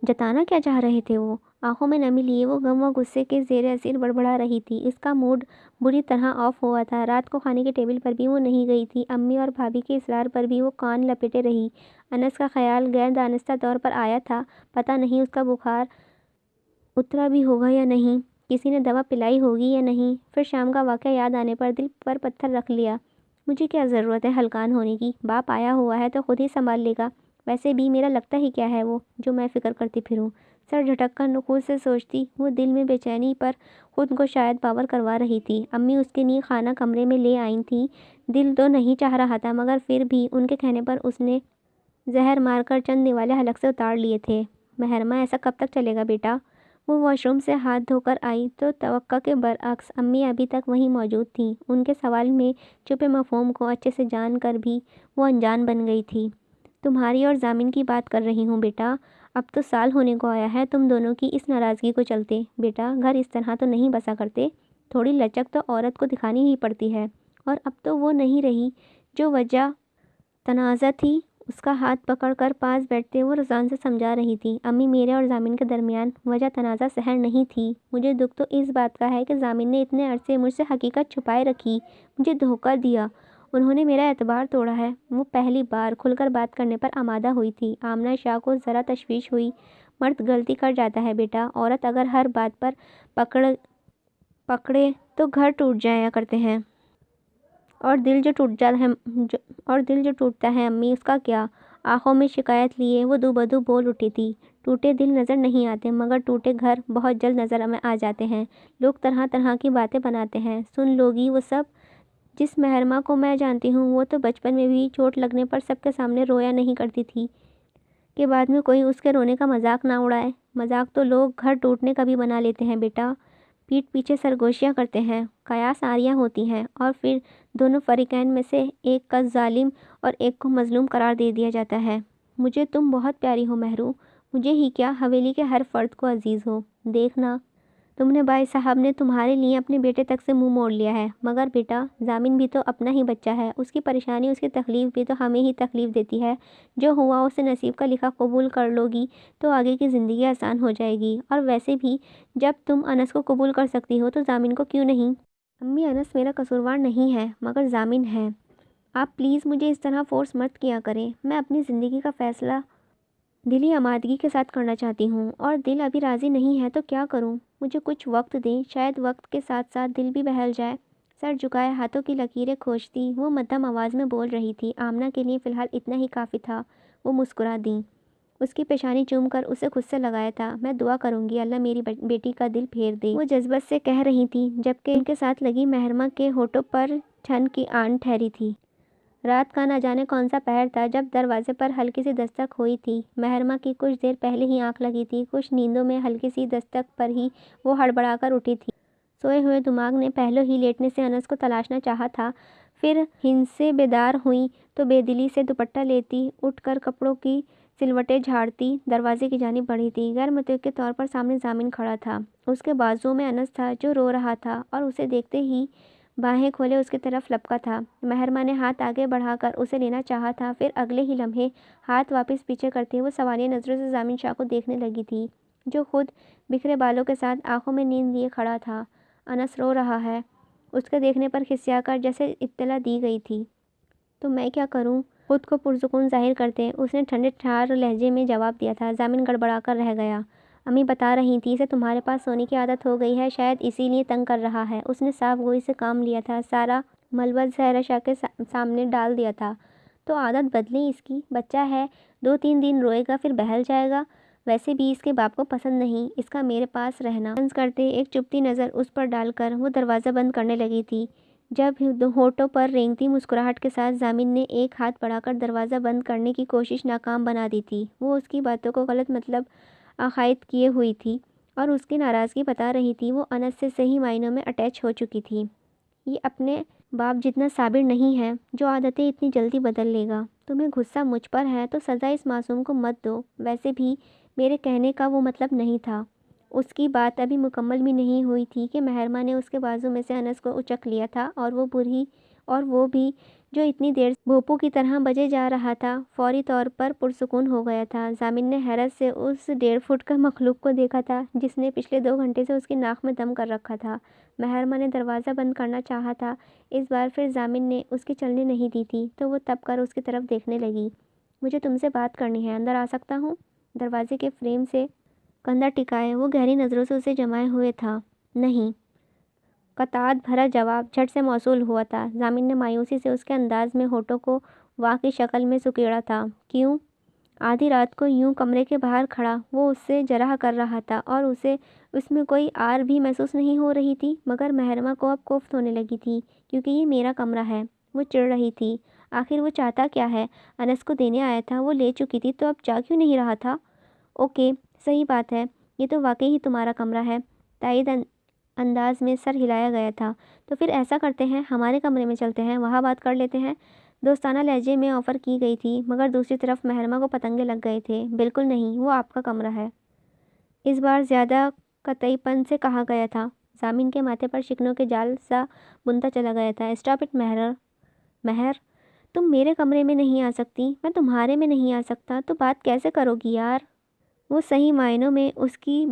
Speaker 1: جتانا کیا چاہ رہے تھے وہ؟ آنکھوں میں نمی لیے وہ غم و غصے کے زیر اثر بڑبڑا رہی تھی۔ اس کا موڈ بری طرح آف ہوا تھا۔ رات کو کھانے کے ٹیبل پر بھی وہ نہیں گئی تھی، امی اور بھابھی کے اصرار پر بھی وہ کان لپیٹے رہی۔ انس کا خیال غیر دانستہ طور پر آیا تھا، پتہ نہیں اس کا بخار اترا بھی ہوگا یا نہیں، کسی نے دوا پلائی ہوگی یا نہیں۔ پھر شام کا واقعہ یاد آنے پر دل پر پتھر رکھ لیا۔ مجھے کیا ضرورت ہے ہلکان ہونے کی؟ باپ آیا ہوا ہے تو خود ہی سنبھال لے گا۔ ویسے بھی میرا لگتا ہی کیا ہے وہ، جو میں فکر کرتی پھروں؟ سر جھٹک کر نخوت سے سوچتی وہ دل میں بے چینی پر خود کو شاید باور کروا رہی تھی۔ امی اس کے لیے کھانا کمرے میں لے آئی تھیں۔ دل تو نہیں چاہ رہا تھا، مگر پھر بھی ان کے کہنے پر اس نے زہر مار کر چند نوالے حلق سے اتار لیے تھے۔ محرمہ ایسا کب تک چلے گا بیٹا؟ وہ واش روم سے ہاتھ دھو کر آئی تو توقع کے برعکس امی ابھی تک وہیں موجود تھیں۔ ان کے سوال میں چھپے مفہوم کو اچھے سے جان کر بھی وہ انجان بن گئی تھی۔ تمہاری اور ضامن کی بات کر رہی ہوں بیٹا، اب تو سال ہونے کو آیا ہے تم دونوں کی اس ناراضگی کو چلتے۔ بیٹا گھر اس طرح تو نہیں بسا کرتے، تھوڑی لچک تو عورت کو دکھانی ہی پڑتی ہے، اور اب تو وہ نہیں رہی جو وجہ تنازع تھی۔ اس کا ہاتھ پکڑ کر پاس بیٹھتے وہ رضان سے سمجھا رہی تھی۔ امی میرے اور ضامن کے درمیان وجہ تنازع سحر نہیں تھی۔ مجھے دکھ تو اس بات کا ہے کہ ضامن نے اتنے عرصے مجھ سے حقیقت چھپائے رکھی، مجھے دھوکہ دیا، انہوں نے میرا اعتبار توڑا ہے۔ وہ پہلی بار کھل کر بات کرنے پر آمادہ ہوئی تھی۔ آمنہ شاہ کو ذرا تشویش ہوئی۔ مرد غلطی کر جاتا ہے بیٹا، عورت اگر ہر بات پر پکڑے تو گھر ٹوٹ جایا کرتے ہیں، اور دل جو ٹوٹتا ہے امی اس کا کیا؟ آنکھوں میں شکایت لیے وہ دو بدو بول اٹھی تھی۔ ٹوٹے دل نظر نہیں آتے، مگر ٹوٹے گھر بہت جلد نظر میں آ جاتے ہیں۔ لوگ طرح طرح کی باتیں بناتے ہیں، سن لوگی وہ سب۔ جس محرمہ کو میں جانتی ہوں وہ تو بچپن میں بھی چوٹ لگنے پر سب کے سامنے رویا نہیں کرتی تھی کہ بعد میں کوئی اس کے رونے کا مذاق نہ اڑائے۔ مذاق تو لوگ گھر ٹوٹنے کا بھی بنا لیتے ہیں بیٹا، پیٹھ پیچھے سرگوشیاں کرتے ہیں، قیاس آریاں ہوتی ہیں، اور پھر دونوں فریقین میں سے ایک کا ظالم اور ایک کو مظلوم قرار دے دیا جاتا ہے۔ مجھے تم بہت پیاری ہو مہرو، مجھے ہی کیا حویلی کے ہر فرد کو عزیز ہو۔ دیکھنا تم نے بھائی صاحب نے تمہارے لیے اپنے بیٹے تک سے منہ موڑ لیا ہے، مگر بیٹا ضامن بھی تو اپنا ہی بچہ ہے، اس کی پریشانی اس کی تکلیف بھی تو ہمیں ہی تکلیف دیتی ہے۔ جو ہوا اسے نصیب کا لکھا قبول کر لو گی تو آگے کی زندگی آسان ہو جائے گی، اور ویسے بھی جب تم انس کو قبول کر سکتی ہو تو ضامن کو کیوں نہیں؟ امی انس میرا قصوروار نہیں ہے، مگر ضامن ہے۔ آپ پلیز مجھے اس طرح فورس مت کیا کریں، میں اپنی زندگی کا فیصلہ دلی آمادگی کے ساتھ کرنا چاہتی ہوں، اور دل ابھی راضی نہیں ہے تو کیا کروں؟ مجھے کچھ وقت دیں، شاید وقت کے ساتھ ساتھ دل بھی بہل جائے۔ سر جھکائے ہاتھوں کی لکیریں کھوجتی وہ مدھم آواز میں بول رہی تھی۔ آمنہ کے لیے فی الحال اتنا ہی کافی تھا، وہ مسکرا دیں۔ اس کی پیشانی چوم کر اسے خود سے لگایا تھا۔ میں دعا کروں گی اللہ میری بیٹی کا دل پھیر دے، وہ جذبت سے کہہ رہی تھی، جبکہ ان کے ساتھ لگی مہرما کے ہونٹوں پر ٹھنڈ کی آن ٹھہری تھی۔ رات کا نہ جانے کون سا پہر تھا جب دروازے پر ہلکی سی دستک ہوئی تھی۔ مہرما کی کچھ دیر پہلے ہی آنکھ لگی تھی، کچھ نیندوں میں ہلکی سی دستک پر ہی وہ ہڑبڑا کر اٹھی تھی۔ سوئے ہوئے دماغ نے پہلے ہی لیٹنے سے انس کو تلاشنا چاہا تھا، پھر ہند سے بیدار ہوئی تو بے دلی سے دوپٹہ لیتی اٹھ کر کپڑوں کی سلوٹیں جھاڑتی دروازے کی جانب بڑھی تھی۔ غیر متوقع طور پر سامنے ضامن کھڑا تھا، اس کے بازوؤں میں انس تھا جو رو رہا تھا اور اسے دیکھتے ہی باہیں کھولے اس کی طرف لپکا تھا۔ مہرما نے ہاتھ آگے بڑھا کر اسے لینا چاہا تھا، پھر اگلے ہی لمحے ہاتھ واپس پیچھے کرتے وہ سوالیہ نظروں سے ضامن شاہ کو دیکھنے لگی تھی، جو خود بکھرے بالوں کے ساتھ آنکھوں میں نیند لیے کھڑا تھا۔ انس رو رہا ہے، اس کے دیکھنے پر کھسیا کر جیسے اطلاع دی گئی تھی۔ تو میں کیا کروں؟ خود کو پرسکون ظاہر کرتے اس نے ٹھنڈے ٹھار لہجے میں جواب دیا تھا۔ ضامن گڑبڑا کر رہ گیا۔ امی بتا رہی تھی اسے تمہارے پاس سونے کی عادت ہو گئی ہے، شاید اسی لیے تنگ کر رہا ہے۔ اس نے صاف گوئی سے کام لیا تھا، سارا ملبہ زہرا شاہ کے سامنے ڈال دیا تھا۔ تو عادت بدلیں اس کی، بچہ ہے، 2-3 دن روئے گا پھر بہل جائے گا۔ ویسے بھی اس کے باپ کو پسند نہیں اس کا میرے پاس رہنا۔ طنز کرتے ایک چپتی نظر اس پر ڈال کر وہ دروازہ بند کرنے لگی تھی، جب ہونٹوں پر رینگتی مسکراہٹ کے ساتھ ضامن نے ایک ہاتھ بڑھا کر دروازہ بند کرنے کی کوشش ناکام بنا دی تھی۔ وہ اس کی باتوں کو غلط مطلب عقائد کیے ہوئی تھی اور اس کی ناراضگی بتا رہی تھی۔ وہ انس سے صحیح معنوں میں اٹیچ ہو چکی تھی۔ یہ اپنے باپ جتنا صابر نہیں ہے جو عادتیں اتنی جلدی بدل لے گا۔ تمہیں غصہ مجھ پر ہے تو سزا اس معصوم کو مت دو۔ ویسے بھی میرے کہنے کا وہ مطلب نہیں تھا۔ اس کی بات ابھی مکمل بھی نہیں ہوئی تھی کہ مہرما نے اس کے بازو میں سے انس کو اچک لیا تھا اور وہ بھی جو اتنی دیر سے بھوپو کی طرح بجے جا رہا تھا، فوری طور پر پرسکون ہو گیا تھا۔ ضامن نے حیرت سے اس 1.5 فٹ کا مخلوق کو دیکھا تھا جس نے پچھلے 2 گھنٹے سے اس کی ناک میں دم کر رکھا تھا۔ مہرما نے دروازہ بند کرنا چاہا تھا اس بار، پھر ضامن نے اس کی چلنے نہیں دی تھی تو وہ تب کر اس کی طرف دیکھنے لگی۔ مجھے تم سے بات کرنی ہے، اندر آ سکتا ہوں؟ دروازے کے فریم سے کندھا ٹکائے وہ گہری نظروں سے اسے جمائے ہوئے تھا۔ نہیں، قطعات بھرا جواب جھٹ سے موصول ہوا تھا۔ ضامن نے مایوسی سے اس کے انداز میں ہونٹوں کو واں کی شکل میں سکیڑا تھا۔ کیوں؟ آدھی رات کو یوں کمرے کے باہر کھڑا وہ اس سے جرح کر رہا تھا اور اسے اس میں کوئی آر بھی محسوس نہیں ہو رہی تھی، مگر مہرما کو اب کوفت ہونے لگی تھی کیونکہ یہ میرا کمرہ ہے۔ وہ چڑ رہی تھی، آخر وہ چاہتا کیا ہے؟ انس کو دینے آیا تھا، وہ لے چکی تھی، تو اب جا کیوں نہیں رہا تھا؟ اوکے، صحیح بات ہے، یہ تو واقعی ہی تمہارا کمرہ ہے۔ تائید انداز میں سر ہلایا گیا تھا۔ تو پھر ایسا کرتے ہیں، ہمارے کمرے میں چلتے ہیں، وہاں بات کر لیتے ہیں، دوستانہ لہجے میں آفر کی گئی تھی، مگر دوسری طرف مہرما کو پتنگے لگ گئے تھے۔ بالکل نہیں، وہ آپ کا کمرہ ہے، اس بار زیادہ قطعی پن سے کہا گیا تھا۔ ضامن کے ماتھے پر شکنوں کے جال سا بنتا چلا گیا تھا۔ اسٹاپ اٹ مہر، تم میرے کمرے میں نہیں آ سکتی، میں تمہارے میں نہیں آ سکتا، تو بات کیسے کرو گی یار؟ وہ صحیح معنوں میں اس کی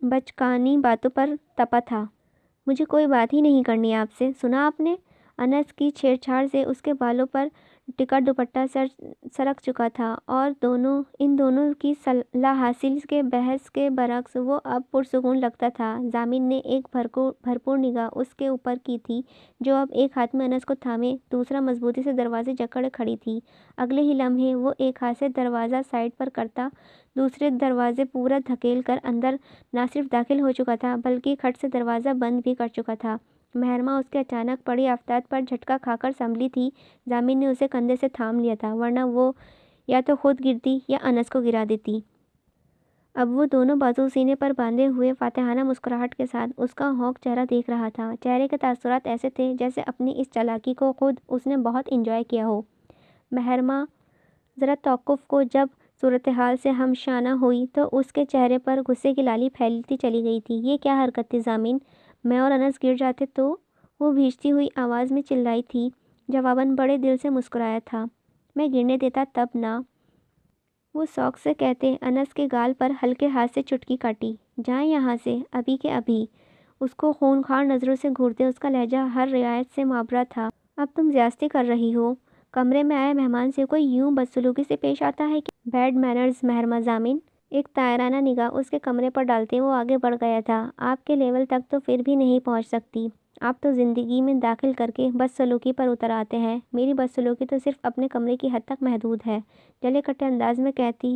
Speaker 1: بچکانی باتوں پر تپا تھا۔ مجھے کوئی بات ہی نہیں کرنی آپ سے، سنا آپ نے؟ انس کی چھیڑ چھاڑ سے اس کے بالوں پر ٹکا دوپٹہ سرک چکا تھا اور ان دونوں کی صلاح حاصل کے بحث کے برعکس وہ اب پرسکون لگتا تھا۔ ضامن نے ایک بھرپور نگاہ اس کے اوپر کی تھی جو اب ایک ہاتھ میں انس کو تھامے دوسرا مضبوطی سے دروازے جکڑے کھڑی تھی۔ اگلے ہی لمحے وہ ایک ہاتھ سے دروازہ سائڈ پر کرتا دوسرے دروازے پورا دھکیل کر اندر نہ صرف داخل ہو چکا تھا بلکہ کھٹ سے دروازہ بند بھی کر چکا تھا۔ مہرما اس کے اچانک پڑی آفتاب پر جھٹکا کھا کر سنبھلی تھی۔ ضامن نے اسے کندھے سے تھام لیا تھا، ورنہ وہ یا تو خود گرتی یا انس کو گرا دیتی۔ اب وہ دونوں بازو سینے پر باندھے ہوئے فاتحانہ مسکراہٹ کے ساتھ اس کا ہونک چہرہ دیکھ رہا تھا۔ چہرے کے تاثرات ایسے تھے جیسے اپنی اس چالاکی کو خود اس نے بہت انجوائے کیا ہو۔ مہرما ذرا توقف کو جب صورتحال سے ہم شانہ ہوئی تو اس کے چہرے پر غصے کی لالی پھیلتی چلی گئی تھی۔ یہ کیا حرکت تھی ضامن؟ میں اور انس گر جاتے تو؟ وہ بھیجتی ہوئی آواز میں چلائی تھی۔ جواباً بڑے دل سے مسکرایا تھا۔ میں گرنے دیتا تب نہ، وہ شوق سے کہتے انس کے گال پر ہلکے ہاتھ سے چٹکی کاٹی۔ جائیں یہاں سے، ابھی کے ابھی۔ اس کو خونخوار نظروں سے گھورتے اس کا لہجہ ہر رعایت سے مابرا تھا۔ اب تم زیادتی کر رہی ہو، کمرے میں آئے مہمان سے کوئی یوں بدسلوکی سے پیش آتا ہے کہ بیڈ مینرز مہرما۔ ضامن ایک طائرانہ نگاہ اس کے کمرے پر ڈالتے وہ آگے بڑھ گیا تھا۔ آپ کے لیول تک تو پھر بھی نہیں پہنچ سکتی، آپ تو زندگی میں داخل کر کے بدسلوکی پر اتر آتے ہیں۔ میری بدسلوکی تو صرف اپنے کمرے کی حد تک محدود ہے، جلے کٹے انداز میں کہتی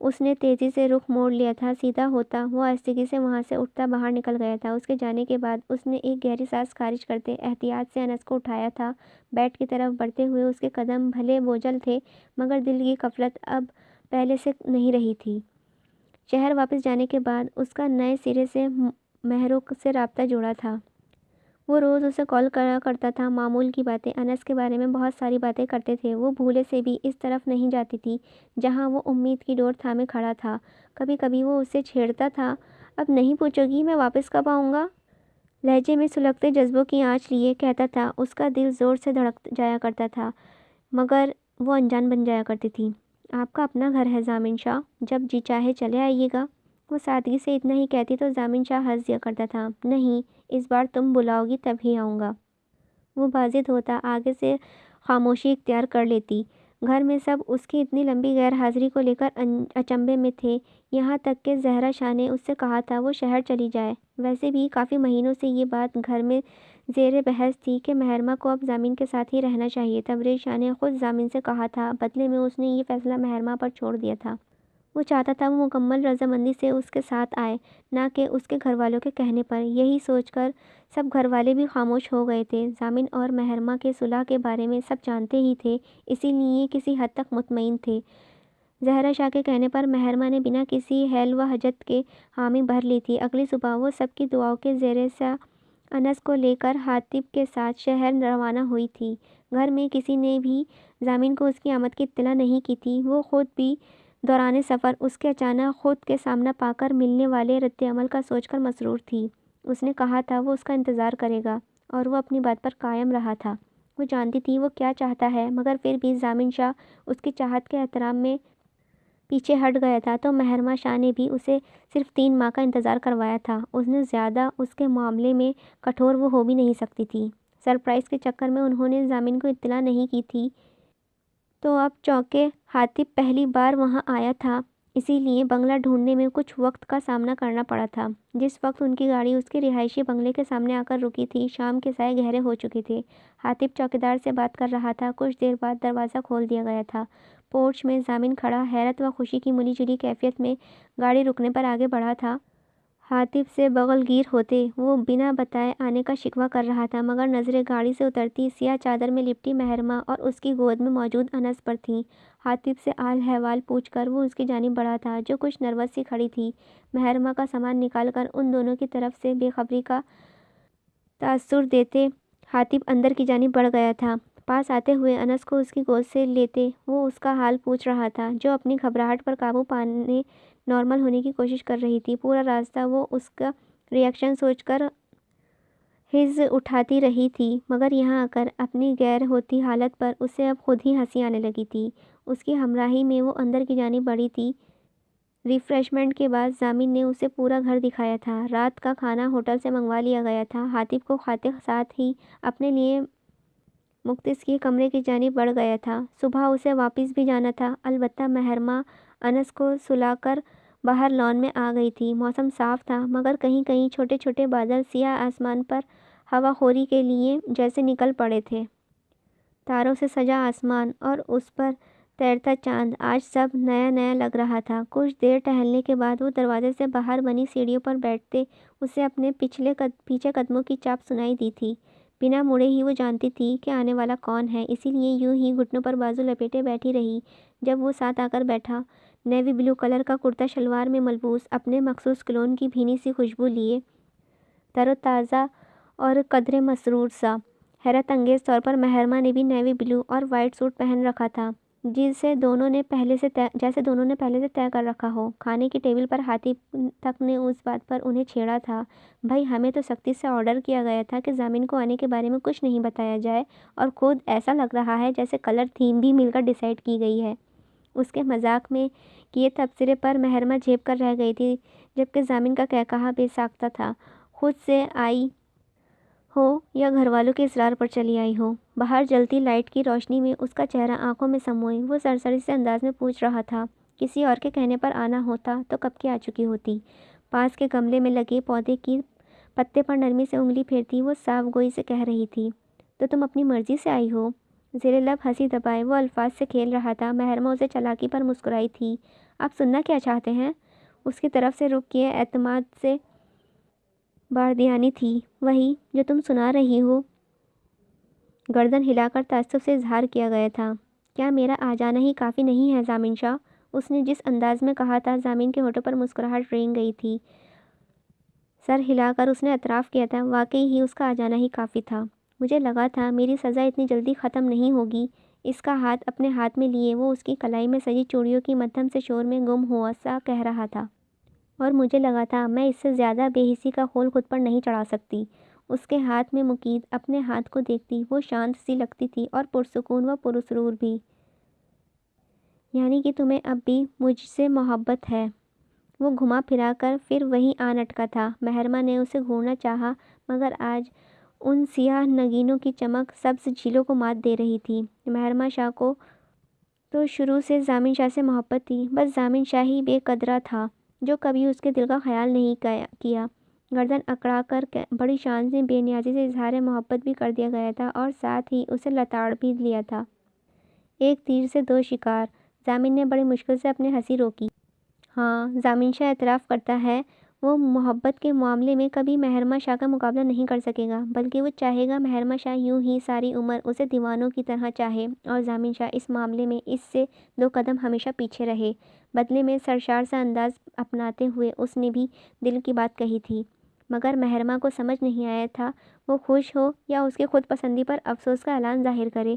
Speaker 1: اس نے تیزی سے رخ موڑ لیا تھا۔ سیدھا ہوتا وہ آہستگی سے وہاں سے اٹھتا باہر نکل گیا تھا۔ اس کے جانے کے بعد اس نے ایک گہری سانس خارج کرتے احتیاط سے انس کو اٹھایا تھا۔ بیڈ کی طرف بڑھتے ہوئے اس کے قدم بھلے بوجھل تھے مگر دل کی غفلت اب پہلے سے نہیں رہی تھی۔ شہر واپس جانے کے بعد اس کا نئے سرے سے مہرو سے رابطہ جڑا تھا۔ وہ روز اسے کال کرتا تھا، معمول کی باتیں، انس کے بارے میں بہت ساری باتیں کرتے تھے۔ وہ بھولے سے بھی اس طرف نہیں جاتی تھی جہاں وہ امید کی ڈور تھامے کھڑا تھا۔ کبھی کبھی وہ اسے چھیڑتا تھا، اب نہیں پوچھو گی میں واپس کب آؤں گا؟ لہجے میں سلگتے جذبوں کی آنچ لیے کہتا تھا۔ اس کا دل زور سے دھڑک جایا کرتا تھا مگر وہ انجان بن جایا کرتی تھی۔ آپ کا اپنا گھر ہے ضامن شاہ، جب جی چاہے چلے آئیے گا۔ وہ سادگی سے اتنا ہی کہتی تو ضامن شاہ ہنس دیا کرتا تھا۔ نہیں، اس بار تم بلاؤ گی تب ہی آؤں گا۔ وہ بازد ہوتا، آگے سے خاموشی اختیار کر لیتی۔ گھر میں سب اس کی اتنی لمبی غیر حاضری کو لے کر اچنبھے میں تھے، یہاں تک کہ زہرا شاہ نے اس سے کہا تھا وہ شہر چلی جائے۔ ویسے بھی کافی مہینوں سے یہ بات گھر میں زیر بحث تھی کہ مہرمہ کو اب ضامن کے ساتھ ہی رہنا چاہیے۔ تبریز شاہ نے خود ضامن سے کہا تھا، بدلے میں اس نے یہ فیصلہ مہرمہ پر چھوڑ دیا تھا۔ وہ چاہتا تھا وہ مکمل رضامندی سے اس کے ساتھ آئے، نہ کہ اس کے گھر والوں کے کہنے پر۔ یہی سوچ کر سب گھر والے بھی خاموش ہو گئے تھے۔ ضامن اور مہرمہ کے صلح کے بارے میں سب جانتے ہی تھے، اسی لیے کسی حد تک مطمئن تھے۔ زہرا شاہ کے کہنے پر مہرمہ نے بنا کسی حیل و حجت کے حامی بھر لی تھی۔ اگلی صبح وہ سب کی دعاؤں کے زیر سایہ انس کو لے کر حاطب کے ساتھ شہر روانہ ہوئی تھی۔ گھر میں کسی نے بھی ضامن کو اس کی آمد کی اطلاع نہیں کی تھی۔ وہ خود بھی دوران سفر اس کے اچانک خود کے سامنا پا کر ملنے والے رد عمل کا سوچ کر مسرور تھی۔ اس نے کہا تھا وہ اس کا انتظار کرے گا اور وہ اپنی بات پر قائم رہا تھا۔ وہ جانتی تھی وہ کیا چاہتا ہے مگر پھر بھی ضامن شاہ اس کی چاہت کے احترام میں پیچھے ہٹ گیا تھا تو مہرمہ شاہ نے بھی اسے صرف 3 ماہ کا انتظار کروایا تھا۔ اس نے زیادہ اس کے معاملے میں کٹھور وہ ہو بھی نہیں سکتی تھی۔ سرپرائز کے چکر میں انہوں نے ضامن کو اطلاع نہیں کی تھی تو اب چونکہ حاطب پہلی بار وہاں آیا تھا اسی لیے بنگلہ ڈھونڈنے میں کچھ وقت کا سامنا کرنا پڑا تھا۔ جس وقت ان کی گاڑی اس کے رہائشی بنگلے کے سامنے آ کر رکی تھی شام کے سائے گہرے ہو چکے تھے۔ حاطب چوکیدار سے بات کر رہا تھا۔ کچھ دیر بعد دروازہ کھول دیا گیا تھا۔ پورچ میں ضامن کھڑا حیرت و خوشی کی ملی جلی کیفیت میں گاڑی رکنے پر آگے بڑھا تھا۔ حاطب سے بغل گیر ہوتے وہ بنا بتائے آنے کا شکوہ کر رہا تھا مگر نظریں گاڑی سے اترتی سیاہ چادر میں لپٹی مہرمہ اور اس کی گود میں موجود انس پر تھیں۔ حاطب سے حال احوال پوچھ کر وہ اس کی جانب بڑھا تھا جو کچھ نروس سی کھڑی تھی۔ مہرمہ کا سامان نکال کر ان دونوں کی طرف سے بے خبری کا تاثر دیتے حاطب اندر کی جانب بڑھ گیا تھا۔ پاس آتے ہوئے انس کو اس کی گود سے لیتے وہ اس کا حال پوچھ رہا تھا جو اپنی گھبراہٹ پر قابو پانے نارمل ہونے کی کوشش کر رہی تھی۔ پورا راستہ وہ اس کا ری ایکشن سوچ کر ہز اٹھاتی رہی تھی مگر یہاں آ کر اپنی غیر ہوتی حالت پر اسے اب خود ہی ہنسی آنے لگی تھی۔ اس کی ہمراہی میں وہ اندر کی جانب بڑھی تھی۔ ریفریشمنٹ کے بعد ضامن نے اسے پورا گھر دکھایا تھا۔ رات کا کھانا ہوٹل سے منگوا لیا گیا تھا۔ حاطب کو کھاتے ساتھ ہی اپنے لیے مختص کے کمرے کی جانب بڑھ گیا تھا۔ صبح اسے واپس بھی جانا تھا البتہ مہرمہ انس کو سلا کر باہر لان میں آ گئی تھی۔ موسم صاف تھا مگر کہیں کہیں چھوٹے چھوٹے بادل سیاہ آسمان پر ہوا خوری کے لیے جیسے نکل پڑے تھے۔ تاروں سے سجا آسمان اور اس پر تیرتا چاند آج سب نیا نیا لگ رہا تھا۔ کچھ دیر ٹہلنے کے بعد وہ دروازے سے باہر بنی سیڑھیوں پر بیٹھتے اسے اپنے پیچھے قدموں کی چاپ سنائی دی تھی۔ بنا مڑے ہی وہ جانتی تھی کہ آنے والا کون ہے، اسی لیے یوں ہی گھٹنوں پر بازو لپیٹے بیٹھی رہی۔ جب وہ ساتھ آ کر بیٹھا، نیوی بلو کلر کا کرتا شلوار میں ملبوس، اپنے مخصوص کلون کی بھینی سی خوشبو لیے تر و تازہ اور قدرے مسرور سا۔ حیرت انگیز طور پر مہرمہ نے بھی نیوی بلو اور وائٹ سوٹ پہن رکھا تھا جیسے دونوں نے پہلے سے طے کر رکھا ہو۔ کھانے کی ٹیبل پر حاطب تک نے اس بات پر انہیں چھیڑا تھا، بھائی ہمیں تو سختی سے آرڈر کیا گیا تھا کہ ضامن کو آنے کے بارے میں کچھ نہیں بتایا جائے اور خود ایسا لگ رہا ہے جیسے کلر تھیم بھی مل کر ڈیسائیڈ کی گئی ہے۔ اس کے مذاق میں کیے تبصرے پر مہرمہ جھیپ کر رہ گئی تھی جبکہ ضامن کا کہا بے ساختہ تھا، خود سے آئی ہو یا گھر والوں کے اصرار پر چلی آئی ہو۔ باہر جلتی لائٹ کی روشنی میں اس کا چہرہ آنکھوں میں سموئے وہ سرسری سے انداز میں پوچھ رہا تھا، کسی اور کے کہنے پر آنا ہوتا تو کب کی آ چکی ہوتی۔ پاس کے گملے میں لگے پودے کی پتے پر نرمی سے انگلی پھیرتی وہ صاف گوئی سے کہہ رہی تھی، تو تم اپنی مرضی سے آئی ہو؟ زیر لب ہنسی دبائے وہ الفاظ سے کھیل رہا تھا۔ محرمہ اسے چالاکی پر مسکرائی تھی۔ آپ سننا کیا چاہتے ہیں؟ اس کی طرف سے رخ کیے اعتماد سے باردیانی تھی۔ وہی جو تم سنا رہی ہو۔ گردن ہلا کر تعصب سے اظہار کیا گیا تھا۔ کیا میرا آ جانا ہی کافی نہیں ہے ضامن شاہ؟ اس نے جس انداز میں کہا تھا، ضامن کے ہونٹوں پر مسکراہٹ رینگ گئی تھی۔ سر ہلا کر اس نے اعتراف کیا تھا، واقعی ہی اس کا آ جانا ہی کافی تھا۔ مجھے لگا تھا میری سزا اتنی جلدی ختم نہیں ہوگی۔ اس کا ہاتھ اپنے ہاتھ میں لیے وہ اس کی کلائی میں سجی چوڑیوں کی مدھم سے شور میں گم ہوا سا کہہ رہا تھا۔ اور مجھے لگا تھا میں اس سے زیادہ بے حسی کا خول خود پر نہیں چڑھا سکتی۔ اس کے ہاتھ میں مقید اپنے ہاتھ کو دیکھتی وہ شانت سی لگتی تھی اور پرسکون و پرسرور بھی۔ یعنی کہ تمہیں اب بھی مجھ سے محبت ہے؟ وہ گھما پھرا کر پھر وہیں آن اٹکا تھا۔ محرمہ نے اسے گھورنا چاہا مگر آج ان سیاہ نگینوں کی چمک سبز جھیلوں کو مات دے رہی تھی۔ محرمہ شاہ کو تو شروع سے ضامن شاہ سے محبت تھی، بس ضامن شاہ ہی بے قدرہ تھا جو کبھی اس کے دل کا خیال نہیں کیا۔ گردن اکڑا کر بڑی شان سے بے نیازی سے اظہار محبت بھی کر دیا گیا تھا اور ساتھ ہی اسے لتاڑ بھی لیا تھا۔ ایک تیر سے دو شکار۔ ضامن نے بڑی مشکل سے اپنی ہنسی روکی۔ ہاں، ضامن شاہ اعتراف کرتا ہے وہ محبت کے معاملے میں کبھی محرمہ شاہ کا مقابلہ نہیں کر سکے گا، بلکہ وہ چاہے گا محرمہ شاہ یوں ہی ساری عمر اسے دیوانوں کی طرح چاہے اور ضامن شاہ اس معاملے میں اس سے 2 قدم ہمیشہ پیچھے رہے۔ بدلے میں سرشار سا انداز اپناتے ہوئے اس نے بھی دل کی بات کہی تھی، مگر محرمہ کو سمجھ نہیں آیا تھا وہ خوش ہو یا اس کی خود پسندی پر افسوس کا اعلان ظاہر کرے۔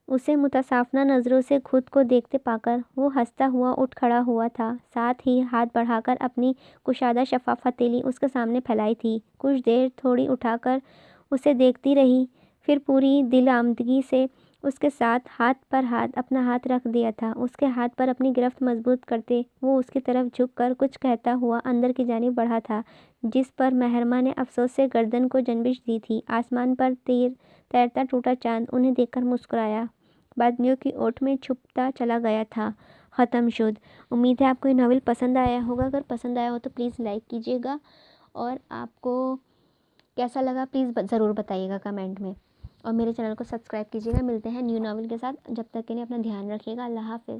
Speaker 1: اسے متصافنہ نظروں سے خود کو دیکھتے پا کر وہ ہنستا ہوا اٹھ کھڑا ہوا تھا، ساتھ ہی ہاتھ بڑھا کر اپنی کشادہ شفاف ہتھیلی اس کے سامنے پھیلائی تھی۔ کچھ دیر تھوڑی اٹھا کر اسے دیکھتی رہی، پھر پوری دل آمدگی سے اس کے ساتھ ہاتھ پر اپنا ہاتھ رکھ دیا تھا۔ اس کے ہاتھ پر اپنی گرفت مضبوط کرتے وہ اس کی طرف جھک کر کچھ کہتا ہوا اندر کی جانب بڑھا تھا، جس پر محرمہ نے افسوس سے گردن کو جنبش دی تھی۔ آسمان پر تیرتا ٹوٹا چاند انہیں دیکھ کر مسکرایا، بادلیوں کی اوٹ میں چھپتا چلا گیا تھا۔ ختم شد۔ امید ہے آپ کو یہ ناول پسند آیا ہوگا۔ اگر پسند آیا ہو تو پلیز لائک کیجیے گا، اور آپ کو کیسا لگا پلیز ضرور بتائیے گا کمنٹ میں، اور میرے چینل کو سبسکرائب کیجیے گا۔ ملتے ہیں نیو ناول کے ساتھ، جب تک کے لیے اپنا دھیان رکھیے گا۔ اللہ حافظ۔